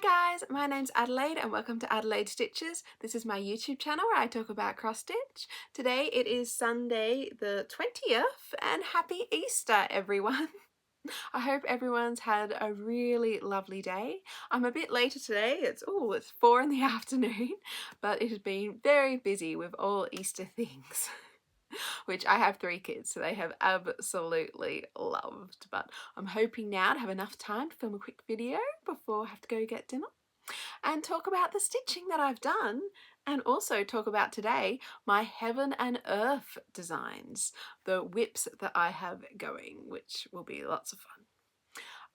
Hi guys, my name's Adelaide and welcome to Adelaide Stitches. This is my YouTube channel where I talk about cross stitch. Today it is Sunday the 20th and happy Easter everyone. I hope everyone's had a really lovely day. I'm a bit later today, it's 4 in the afternoon, but it has been very busy with all Easter things. Which I have 3 kids, so they have absolutely loved. But I'm hoping now to have enough time to film a quick video before I have to go get dinner and talk about the stitching that I've done, and also talk about today my heaven and earth designs, the whips that I have going, which will be lots of fun.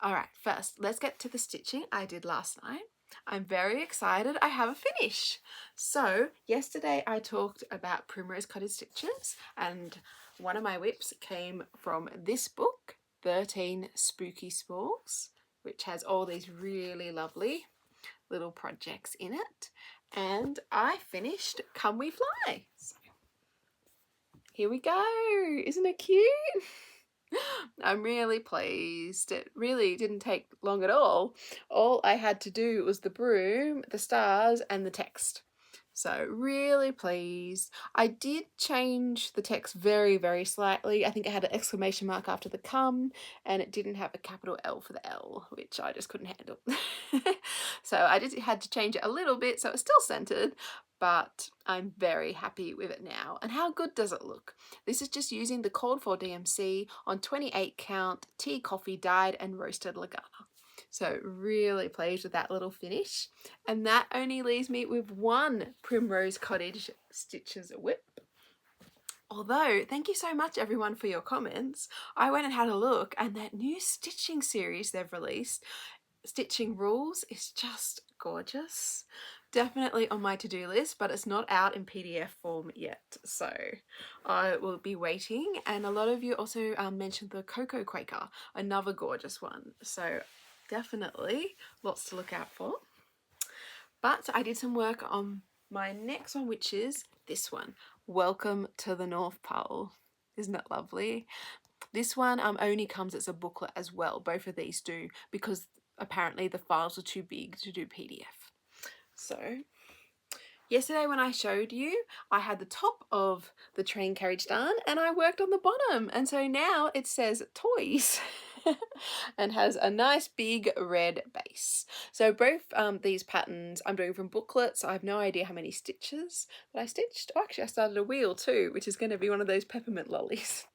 Alright, first let's get to the stitching I did last night. I'm very excited, I have a finish. So yesterday I talked about Primrose Cottage Stitches, and one of my whips came from this book, 13 Spooky Spools, which has all these really lovely little projects in it, and I finished Come We Fly. So here we go, isn't it cute? I'm really pleased. It really didn't take long at all. All I had to do was the broom, the stars, and the text. So really pleased. I did change the text very, very slightly. I think it had an exclamation mark after the come, and it didn't have a capital L for the L, which I just couldn't handle. So I just had to change it a little bit so it's still centered, but I'm very happy with it now. And how good does it look? This is just using the called for DMC on 28 count tea, coffee, dyed and roasted lugana. So really pleased with that little finish. And that only leaves me with one Primrose Cottage Stitches whip. Although, thank you so much everyone for your comments. I went and had a look, and that new stitching series they've released, Stitching Rules, is just gorgeous. Definitely on my to-do list, but it's not out in PDF form yet, so I will be waiting. And a lot of you also mentioned the Cocoa Quaker, another gorgeous one, so definitely lots to look out for. But I did some work on my next one, which is this one, Welcome to the North Pole. Isn't that lovely? This one only comes as a booklet as well. Both of these do, because apparently the files are too big to do PDF. So yesterday when I showed you, I had the top of the train carriage done and I worked on the bottom, and so now it says toys and has a nice big red base. So both these patterns I'm doing from booklets. I have no idea how many stitches that I stitched. Oh, actually I started a wheel too, which is going to be one of those peppermint lollies.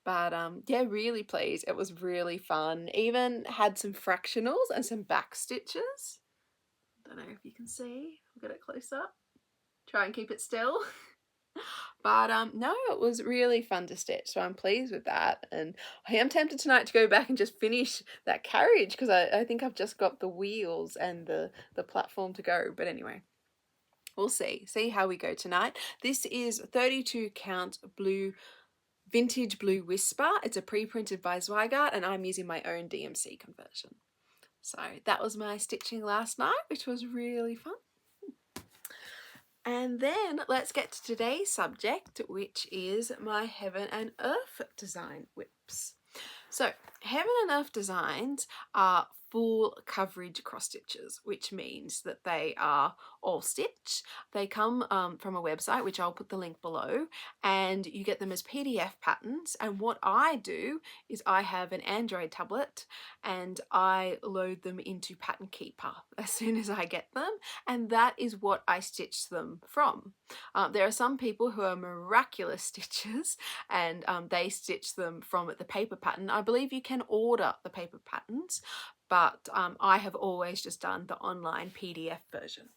But yeah, really pleased. It was really fun. Even had some fractionals and some back stitches. Don't know if you can see. I'll get it close up. Try and keep it still. But no, it was really fun to stitch, so I'm pleased with that. And I am tempted tonight to go back and just finish that carriage, because I think I've just got the wheels and the platform to go. But anyway, we'll see how we go tonight. This is 32 count blue, vintage blue Whisper. It's a pre-printed by Zweigart, and I'm using my own DMC conversion. So that was my stitching last night, which was really fun. And then let's get to today's subject, which is my Heaven and Earth design whips. So Heaven and Earth designs are full coverage cross stitches, which means that they are all stitch. They come from a website, which I'll put the link below, and you get them as PDF patterns. And what I do is I have an Android tablet and I load them into Pattern Keeper as soon as I get them, and that is what I stitch them from. There are some people who are miraculous stitchers and they stitch them from the paper pattern. I believe you can order the paper patterns, but I have always just done the online PDF version.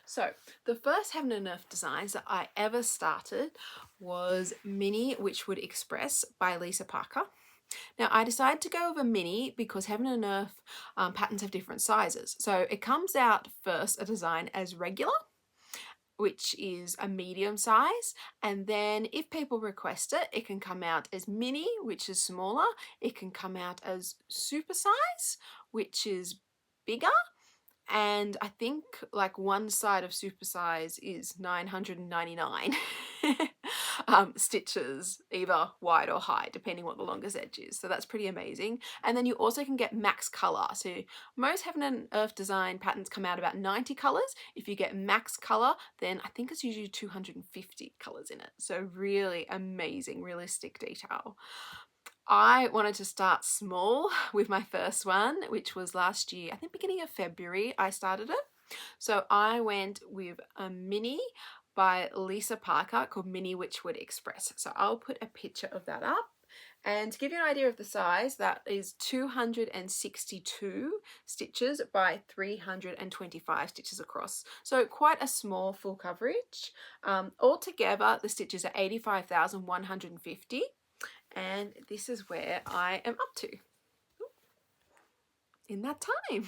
So the first Heaven and Earth designs that I ever started was Mini Witchwood Express by Lisa Parker. Now I decided to go with a mini because Heaven and Earth patterns have different sizes. So it comes out first a design as regular, which is a medium size, and then if people request it, it can come out as mini, which is smaller. It can come out as super size, which is bigger, and I think like one side of super size is $9.99. stitches, either wide or high, depending what the longest edge is. So that's pretty amazing. And then you also can get max color. So most Heaven and Earth design patterns come out about 90 colors. If you get max color, then I think it's usually 250 colors in it. So really amazing, realistic detail. I wanted to start small with my first one, which was last year, I think beginning of February I started it. So I went with a mini by Lisa Parker called Mini Witchwood Express. So I'll put a picture of that up. And to give you an idea of the size, that is 262 stitches by 325 stitches across. So quite a small full coverage. Altogether, the stitches are 85,150. And this is where I am up to in that time.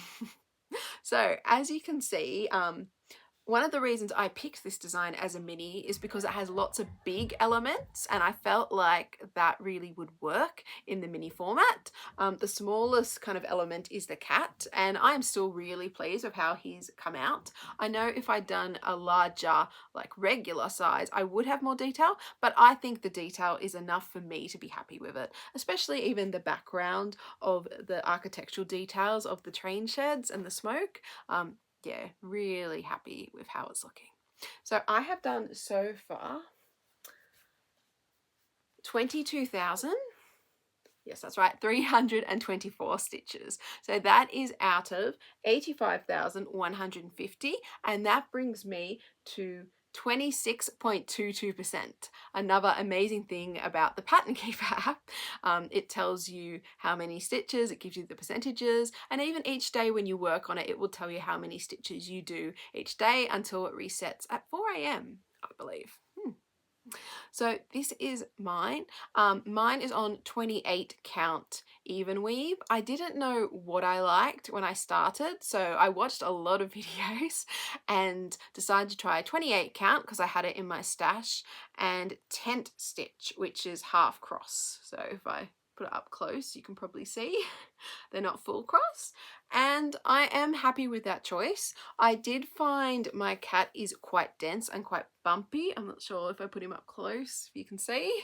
So as you can see, one of the reasons I picked this design as a mini is because it has lots of big elements, and I felt like that really would work in the mini format. The smallest kind of element is the cat, and I'm still really pleased with how he's come out. I know if I'd done a larger, like regular size, I would have more detail, but I think the detail is enough for me to be happy with it, especially even the background of the architectural details of the train sheds and the smoke. Yeah, really happy with how it's looking. So I have done so far 22,000. Yes, that's right, 324 stitches. So that is out of 85,150, and that brings me to 26.22%. Another amazing thing about the Pattern Keeper app, it tells you how many stitches, it gives you the percentages, and even each day when you work on it, it will tell you how many stitches you do each day until it resets at 4 AM, I believe. So this is mine. Mine is on 28 count even weave. I didn't know what I liked when I started, so I watched a lot of videos and decided to try 28 count because I had it in my stash, and tent stitch, which is half cross. So if I put it up close, you can probably see they're not full cross, and I am happy with that choice. I did find my cat is quite dense and quite bumpy. I'm not sure if I put him up close, if you can see.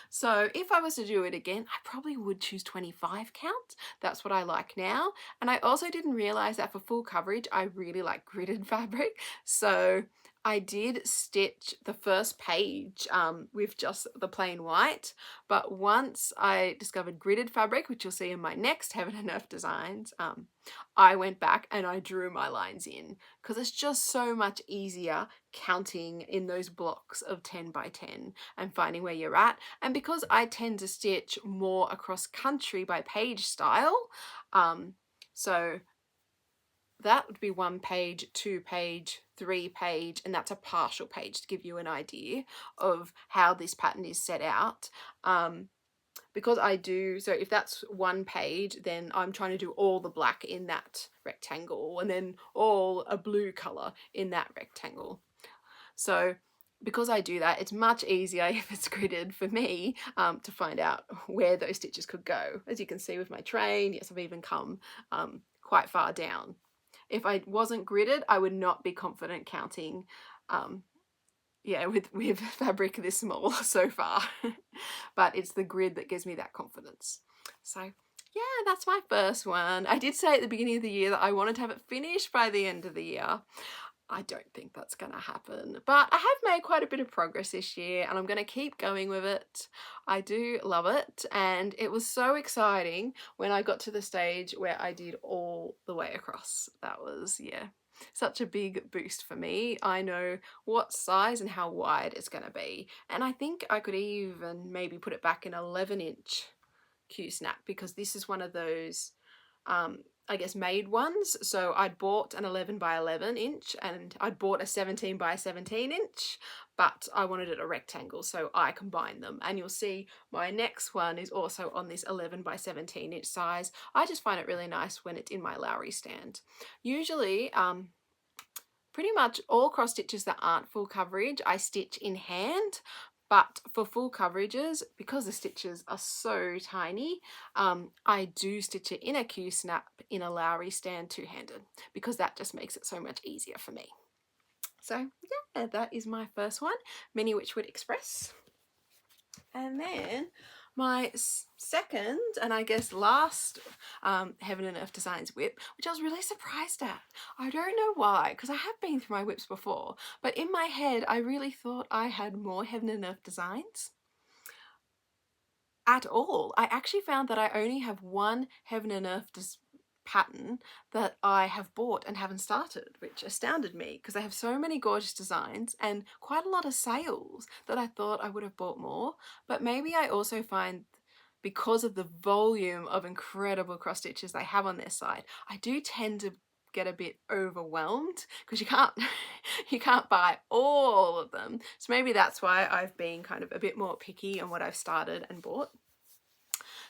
So if I was to do it again, I probably would choose 25 count. That's what I like now. And I also didn't realize that for full coverage, I really like gridded fabric. So I did stitch the first page with just the plain white, but once I discovered gridded fabric, which you'll see in my next Heaven and Earth designs, I went back and I drew my lines in because it's just so much easier counting in those blocks of 10 by 10 and finding where you're at. And because I tend to stitch more across country by page style, so that would be 1 page, 2 page, 3 page, and that's a partial page to give you an idea of how this pattern is set out. Because I do, so if that's 1 page, then I'm trying to do all the black in that rectangle and then all a blue color in that rectangle. So because I do that, it's much easier if it's gridded for me to find out where those stitches could go. As you can see with my train, yes, I've even come quite far down. If I wasn't gridded, I would not be confident counting yeah, with fabric this small so far. But it's the grid that gives me that confidence. So yeah, that's my first one. I did say at the beginning of the year that I wanted to have it finished by the end of the year. I don't think that's going to happen, but I have made quite a bit of progress this year and I'm going to keep going with it. I do love it, and it was so exciting when I got to the stage where I did all the way across. That was, yeah, such a big boost for me. I know what size and how wide it's going to be, and I think I could even maybe put it back in 11-inch Q-snap because this is one of those I guess made ones. So I'd bought an 11 by 11 inch and I'd bought a 17 by 17 inch, but I wanted it a rectangle, so I combined them. And you'll see my next one is also on this 11 by 17 inch size. I just find it really nice when it's in my Lowry stand. Usually, pretty much all cross stitches that aren't full coverage, I stitch in hand. But for full coverages, because the stitches are so tiny, I do stitch it in a Q-snap in a Lowry stand two-handed because that just makes it so much easier for me. So yeah, that is my first one, Mini Witchwood Express. And then my second and I guess last Heaven and Earth Designs whip, which I was really surprised at. I don't know why, because I have been through my whips before, but in my head I really thought I had more Heaven and Earth Designs at all. I actually found that I only have one Heaven and Earth pattern that I have bought and haven't started, which astounded me because I have so many gorgeous designs and quite a lot of sales that I thought I would have bought more. But maybe I also find, because of the volume of incredible cross stitches they have on their site, I do tend to get a bit overwhelmed because you can't buy all of them. So maybe that's why I've been kind of a bit more picky on what I've started and bought.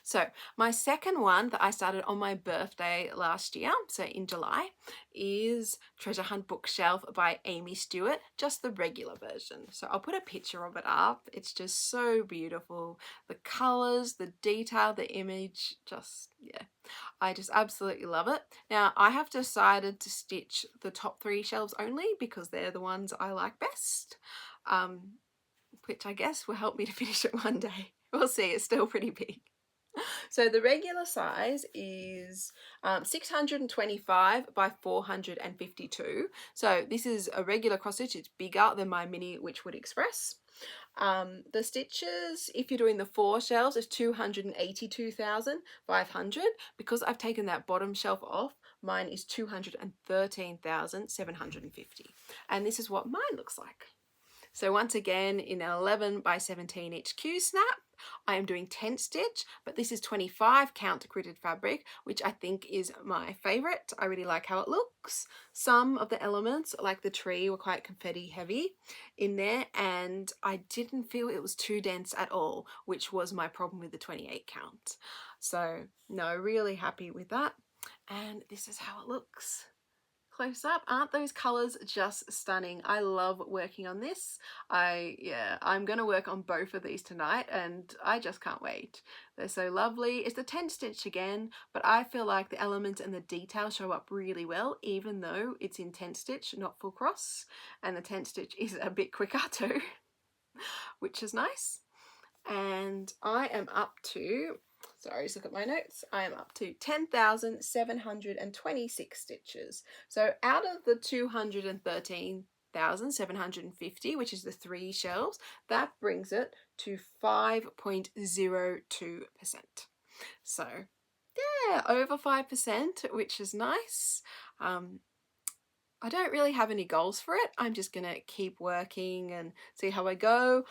So my second one that I started on my birthday last year, so in July, is Treasure Hunt Bookshelf by Aimee Stewart, just the regular version. So I'll put a picture of it up. It's just so beautiful. The colours, the detail, the image, just, yeah, I just absolutely love it. Now I have decided to stitch the top 3 shelves only because they're the ones I like best, which I guess will help me to finish it one day. We'll see, it's still pretty big. So the regular size is 625 by 452. So this is a regular cross stitch. It's bigger than my mini Witchwood Express. The stitches, if you're doing the 4 shelves, is 282,500. Because I've taken that bottom shelf off, mine is 213,750. And this is what mine looks like. So once again, in an 11 by 17 inch Q snap, I am doing tent stitch, but this is 25 count gridded fabric, which I think is my favorite. I really like how it looks. Some of the elements, like the tree, were quite confetti heavy in there, and I didn't feel it was too dense at all, which was my problem with the 28 count. So no, really happy with that. And this is how it looks close up. Aren't those colors just stunning? I love working on this. I'm gonna work on both of these tonight and I just can't wait. They're so lovely. It's the tent stitch again, but I feel like the elements and the detail show up really well, even though it's in tent stitch, not full cross, and the tent stitch is a bit quicker too, which is nice. And I am up to, sorry, just look at my notes. I am up to 10,726 stitches. So out of the 213,750, which is the 3 shelves, that brings it to 5.02%. So yeah, over 5%, which is nice. I don't really have any goals for it. I'm just gonna keep working and see how I go.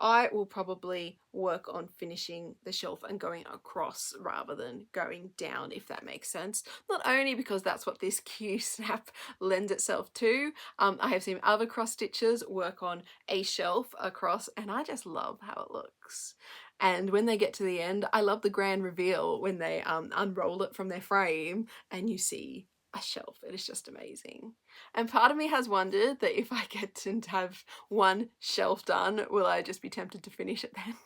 I will probably work on finishing the shelf and going across rather than going down, if that makes sense. Not only because that's what this Q snap lends itself to. I have seen other cross stitches work on a shelf across and I just love how it looks. And when they get to the end, I love the grand reveal when they unroll it from their frame and you see a shelf. It is just amazing. And part of me has wondered that if I get to have one shelf done, will I just be tempted to finish it then?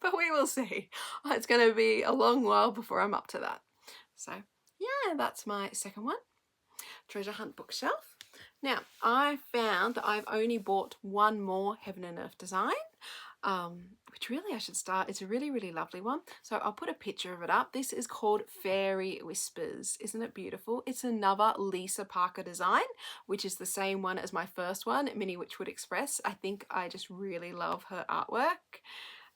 But we will see. It's going to be a long while before I'm up to that. So yeah, that's my second one, Treasure Hunt Bookshelf. Now I found that I've only bought one more Heaven and Earth design, which really I should start. It's a really, really lovely one. So I'll put a picture of it up. This is called Fairy Whispers. Isn't it beautiful? It's another Lisa Parker design, which is the same one as my first one, Mini Witchwood Express. I think I just really love her artwork.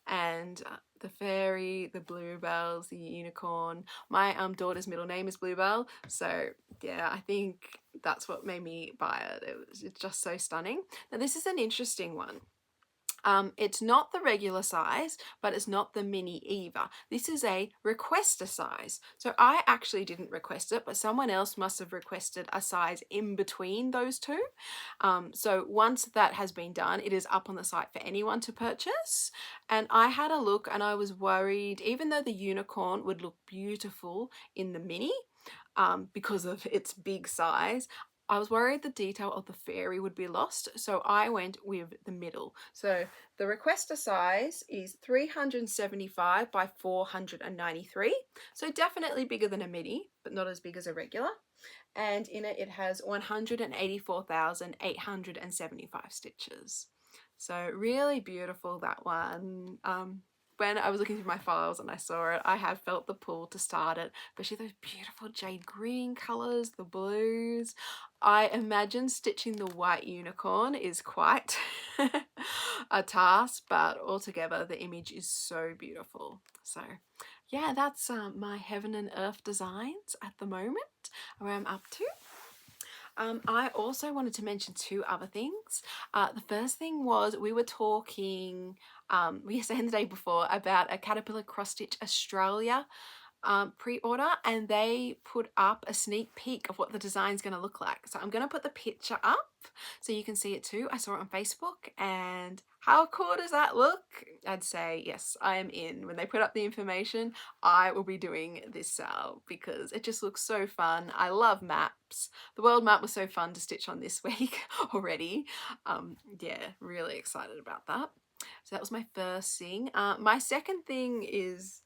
And the fairy, the bluebells, the unicorn. My daughter's middle name is Bluebell, so yeah, I think that's what made me buy it. It's just so stunning. Now this is an interesting one. It's not the regular size, but it's not the mini either. This is a requester size. So I actually didn't request it, but someone else must have requested a size in between those two. So once that has been done, it is up on the site for anyone to purchase. And I had a look and I was worried, even though the unicorn would look beautiful in the mini, because of its big size, I was worried the detail of the fairy would be lost, so I went with the middle. So the requester size is 375 by 493, so definitely bigger than a mini, but not as big as a regular. and in it has 184,875 stitches. So really beautiful, that one. When I was looking through my files and I saw it, I have felt the pull to start it, especially those beautiful jade green colours, the blues. I imagine stitching the white unicorn is quite a task, but altogether the image is so beautiful. So yeah, that's my heaven and earth designs at the moment, where I'm up to. I also wanted to mention two other things. The first thing was we were talking yesterday and the day before about a Caterpillar Cross Stitch Australia pre-order, and they put up a sneak peek of what the design is going to look like. So I'm going to put the picture up so you can see it too. I saw it on Facebook, and how cool does that look? I'd say yes, I am in. When they put up the information, I will be doing this because it just looks so fun. I love maps. The world map was so fun to stitch on this week already. Yeah, really excited about that. So that was my first thing. My second thing is,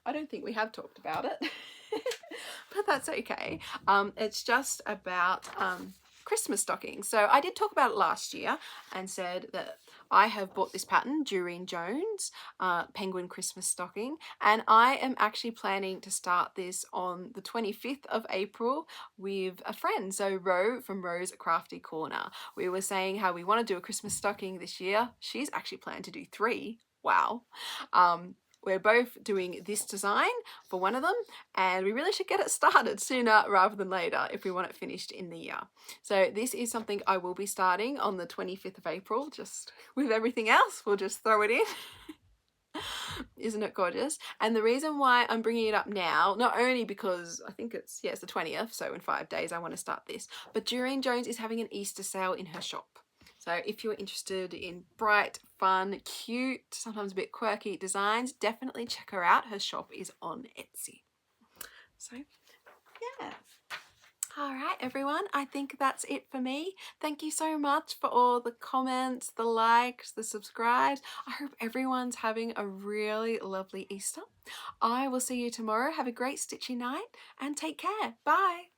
I don't think we have talked about it, but that's okay. It's just about Christmas stockings. So I did talk about it last year and said that I have bought this pattern, Doreen Jones Penguin Christmas Stocking, and I am actually planning to start this on the 25th of April with a friend. So Ro from Ro's Crafty Corner. We were saying how we want to do a Christmas stocking this year. She's actually planned to do 3. Wow. We're both doing this design for one of them, and we really should get it started sooner rather than later if we want it finished in the year. So this is something I will be starting on the 25th of April, just with everything else. We'll just throw it in. Isn't it gorgeous? And the reason why I'm bringing it up now, not only because I think it's the 20th, so in 5 days I want to start this, but Doreen Jones is having an Easter sale in her shop. So if you're interested in bright, fun, cute, sometimes a bit quirky designs, definitely check her out. Her shop is on Etsy. So yeah. All right, everyone, I think that's it for me. Thank you so much for all the comments, the likes, the subscribes. I hope everyone's having a really lovely Easter. I will see you tomorrow. Have a great stitchy night and take care. Bye.